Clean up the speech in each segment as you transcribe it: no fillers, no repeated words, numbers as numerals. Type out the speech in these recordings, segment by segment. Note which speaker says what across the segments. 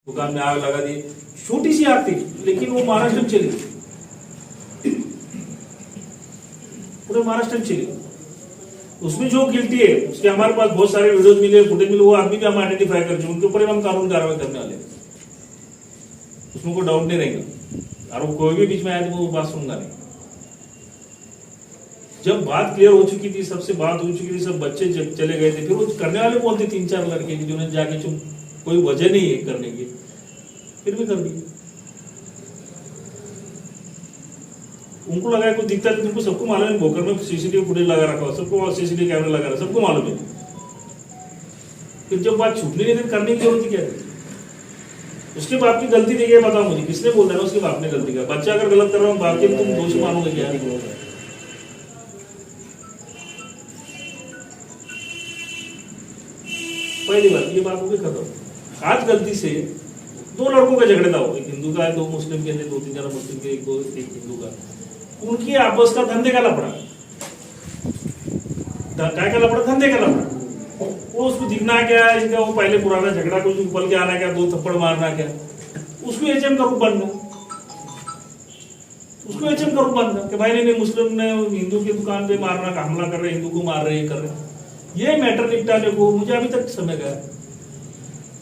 Speaker 1: दुकान में आग लगा दी, छोटी सी आग थी लेकिन वो महाराष्ट्र में चली, पूरे महाराष्ट्र में चली। उसमें जो गिल्टी है उसके हमारे पास बहुत सारे वीडियोस मिले, फुटेज मिले, वो आदमी भी हम आइडेंटिफाई कर चुके, उनके ऊपर हम कानून कार्रवाई करने वाले, उसमें कोई डाउट नहीं रहेगा। और कोई भी बीच में आया तो वो बात सुनूंगा नहीं। जब बात क्लियर हो चुकी थी, सबसे बात हो चुकी थी, सब बच्चे चले गए थे, फिर वो करने वाले बोलते 3-4 लड़के जिन्होंने जाके चुप, कोई वजह नहीं है करने की, फिर भी कर दिए। उनको लगा कुछ दिखता है, तुमको सबको मालूम है भोकर में सीसीटीवी फुटेज लगा रखा हो, सबको सीसीटीवी कैमरा लगा रहा, सबको मालूम है। फिर जब बात छुपनी नहीं थी, करने की जरूरत क्या थी? उसके बाप की गलती नहीं है, बताओ मुझे किसने बोल रहा है उसके बाप ने गलती किया? बच्चा अगर गलत कर रहा हूँ, बाप के तुम दोषी मानोगे क्या? पहली बात ये बात होगी खत्म। आज गलती से 2 लड़कों का झगड़ा था, एक हिंदू का है, 2 मुस्लिम के, 2-3 जरा मुस्लिम के, एक हिंदू का, उनकी आपस का धंधे का लफड़ा, काय का लफड़ा, धंधे का लफड़ा। वो उसको दिखना क्या है इनका, वो पहले पुराना झगड़ा कुछ उबल के आना क्या, 2 थप्पड़ मारना क्या, उसको एचएम का रूप बनना, उसको एचएम का रूप बनना कि भाई नहीं मुस्लिम ने हिंदू की दुकान पे मारना का हमला कर रहे, हिंदू को मार रहे, कर रहे। ये मैटर निपटाने को मुझे अभी तक समय गया।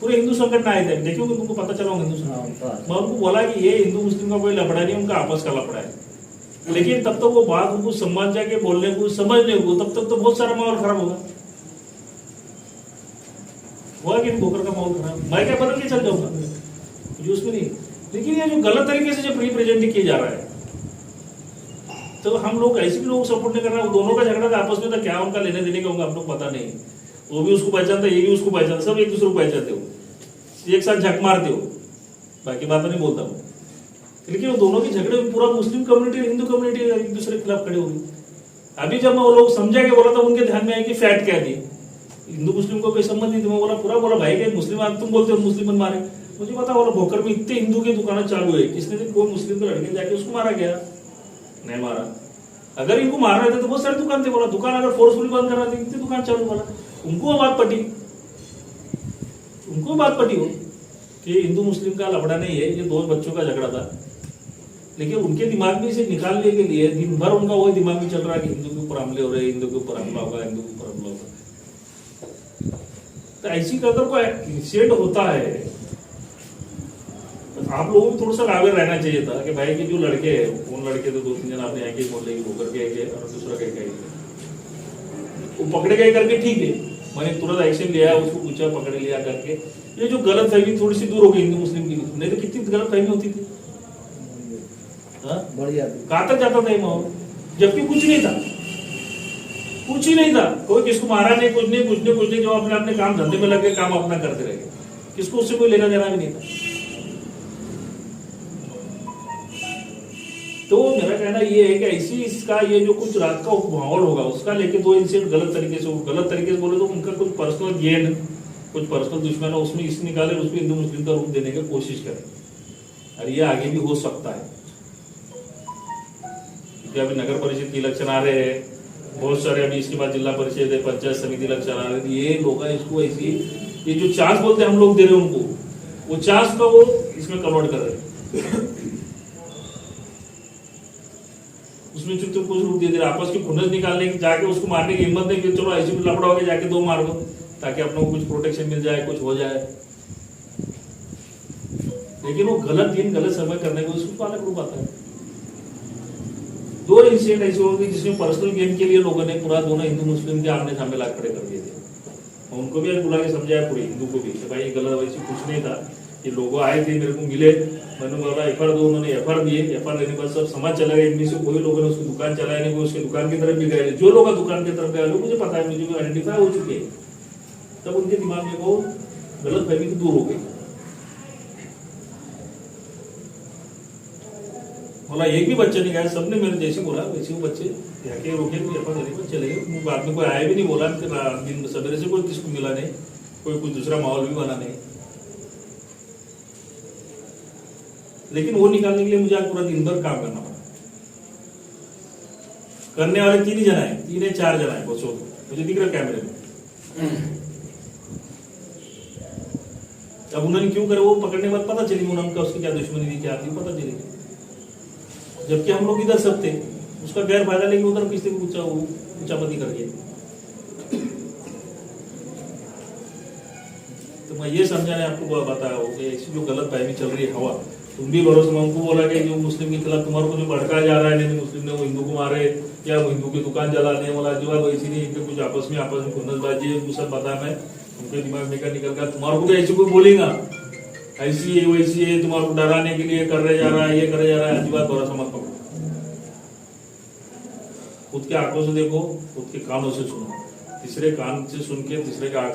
Speaker 1: पूरे हिंदू संगठन आए थे, देखिए तुमको पता चला हिंदू संगठन, मैं उनको बोला कि ये हिंदू मुस्लिम का कोई लफड़ा नहीं, उनका आपस का लफड़ा है। लेकिन तब तक वो बात उनको समझ जाके बोलने को, समझने को, तब तक तो बहुत सारा माहौल खराब होगा। हुआ कि भोकर का माहौल खराब, मैं क्या बदल के चल जाऊंगा मुझे उसमें नहीं। लेकिन ये जो गलत तरीके से जो रिप्रेजेंट किया जा रहा है, तो हम लोग ऐसे भी लोग सपोर्ट नहीं कर रहे हैं। दोनों का झगड़ा था आपस में, था क्या उनका लेने देने का होगा हम लोग पता नहीं। वो भी उसको पहचानता, ये भी उसको पहचानता, सब एक दूसरे को पहचानते हो, एक साथ झक मारते हो, बाकी बात नहीं बोलता हूँ। लेकिन वो दोनों के झगड़े में पूरा मुस्लिम कम्युनिटी और हिंदू कम्युनिटी एक दूसरे के खिलाफ खड़े हो गई। अभी जब मैं वो लोग समझा के बोला था, उनके ध्यान में आया कि फैक्ट क्या थी, हिंदू मुस्लिम को कोई संबंध नहीं। मैं बोला पूरा बोला भाई के मुस्लिम तुम बोलते हो मुस्लिम मारे, मुझे पता बोला भोकर में इतने हिंदू की दुकानें चालू है, किसने दिन कोई मुस्लिम के लड़के जाके उसको मारा गया? नहीं मारा। अगर इनको मारना था तो बहुत सारी दुकान थे, बोला दुकान अगर फोर्सफुली बंद करना थी, इतनी दुकान चालू बोला। उनको बात पटी, उनको बात पटी हो कि हिंदू मुस्लिम का लफड़ा नहीं है, ये 2 बच्चों का झगड़ा था। लेकिन उनके दिमाग में इसे निकालने के लिए दिन भर उनका वही दिमाग में चल रहा है कि हिंदू के ऊपर हमले हो रहे, हिंदू के ऊपर हमला होगा, हिंदू के ऊपर हमला होगा। तो ऐसी अगर कोई इंसिडेंट होता है तो आप लोगों को थोड़ा सा अवेयर रहना चाहिए था कि भाई के जो लड़के हैं, उन लड़के तो 2-3 जन आपने आके बोल रहे होकर के और दूसरा कहीं वो पकड़े गए करके ठीक है, मैंने तुरंत एक्शन लिया, उसको पूछा, पकड़ लिया करके। ये जो गलत फहमी थोड़ी सी दूर हो गई हिंदू मुस्लिम की, नहीं तो कितनी गलत फहमी होती थी, कहां तक जाता था ये माहौल, जबकि कुछ नहीं था, कुछ ही नहीं था। कोई किसको मारा नहीं, कुछ नहीं, जो अपने काम धंधे में लगे काम अपना करते रहे, किसको उससे कोई लेना देना भी नहीं था। तो मेरा कहना ये है कि ऐसी इसका ये जो कुछ रात का माहौल होगा उसका लेके 2 इंसिडेंट गलत तरीके से बोले तो उनका कुछ पर्सनल गेन, कुछ पर्सनल दुश्मन है, उसमें इस निकाले, उसमें हिंदू मुस्लिम का रूप देने की कोशिश करें। और ये आगे भी हो सकता है, क्योंकि अभी नगर परिषद के इलेक्शन आ रहे हैं, बहुत सारे, अभी इसके बाद जिला परिषद है, पंचायत समिति इलेक्शन आ रहे हैं। ये लोग इसको ऐसी, ये जो चांस बोलते हैं हम लोग दे रहे हैं उनको, वो चांस का वो इसमें कन्वर्ट कर रहे हैं, उसमें चुप कुछ रूप दे रहे, आपस की खुनस निकालने की, जाके उसको मारने की हिम्मत नहीं कि चलो ऐसे भी लफड़ा हो गया, जाके 2 मार दो ताकि अपने को कुछ प्रोटेक्शन मिल जाए, कुछ हो जाए। लेकिन वो गलत दिन गलत समय करने को उसको अलग रूप आता है। 2 इंसिडेंट ऐसे हो गए जिसमें पर्सनल गेम के लिए लोगों ने पूरा दोनों हिंदू मुस्लिम के आमने सामने लाख खड़े कर दिए थे। उनको भी बुला के समझाया, पूरे हिंदू को भी, भाई ये गलत, वैसे कुछ नहीं था। ये लोग आए थे, मेरे को मिले, मैंने बोला एफआर दो, उन्होंने एफआर दिए, एफआर देने के बाद सब समाज चला गया। इनमें से कोई लोगों ने उसकी दुकान चलाया नहीं, कोई उसकी दुकान की तरफ भी गए, जो लोग दुकान की तरफ गए लोग मुझे पता है, मुझे भी आइडेंटिफाई हो चुके हैं। तब उनके दिमाग में वो गलत फहमी दूर हो गई। बोला एक भी बच्चा नहीं गया, सबने मेरे जैसे बोला वैसे वो बच्चे जाके रोके, एफआर देने पर चले गए। बाद में कोई आया भी नहीं, बोला दिन सवेरे से कोई किसको मिला नहीं, कोई कुछ दूसरा माहौल भी बना नहीं। लेकिन वो निकालने के लिए मुझे आज पूरा दिन भर काम करना पड़ा। करने वाले 3 ही जना है, 3 या 4 जना है, बस मुझे दिख रहा कैमरे में। अब उन्होंने क्यों करे वो पकड़ने के बाद पता चली उन्होंने उसकी क्या दुश्मनी थी, क्या थी, पता चलेगी। जबकि हम लोग इधर सब थे, उसका गैर फायदा लेके उधर किसी को ऊंचापति कर गया। तो मैं ये समझाने आपको बताया हो कि ऐसी जो गलत फहमी चल रही है हवा, तुम भी भरोसे में हमको बोला कि जो मुस्लिम के खिलाफ तुम्हारे को जो भड़काया जा रहा है, नहीं मुस्लिम ने वो हिंदू को मारे या वो हिंदू की दुकान जलाने वाला जो है वैसी नहीं, इनके कुछ आपस में खुन्नसबाजी है, वो सब पता मैं उनके दिमाग में निकल गया। तुम्हारे को भी ऐसी कोई बोलेगा ऐसी है वैसी है, तुम्हारे को डराने के लिए कर रहे जा रहा है, ये करे जा रहा है, अच्छी बात भरोसा मत पकड़ो। खुद के आंखों से देखो, खुद के कानों से सुनो, तीसरे कान से सुन के तीसरे का आंख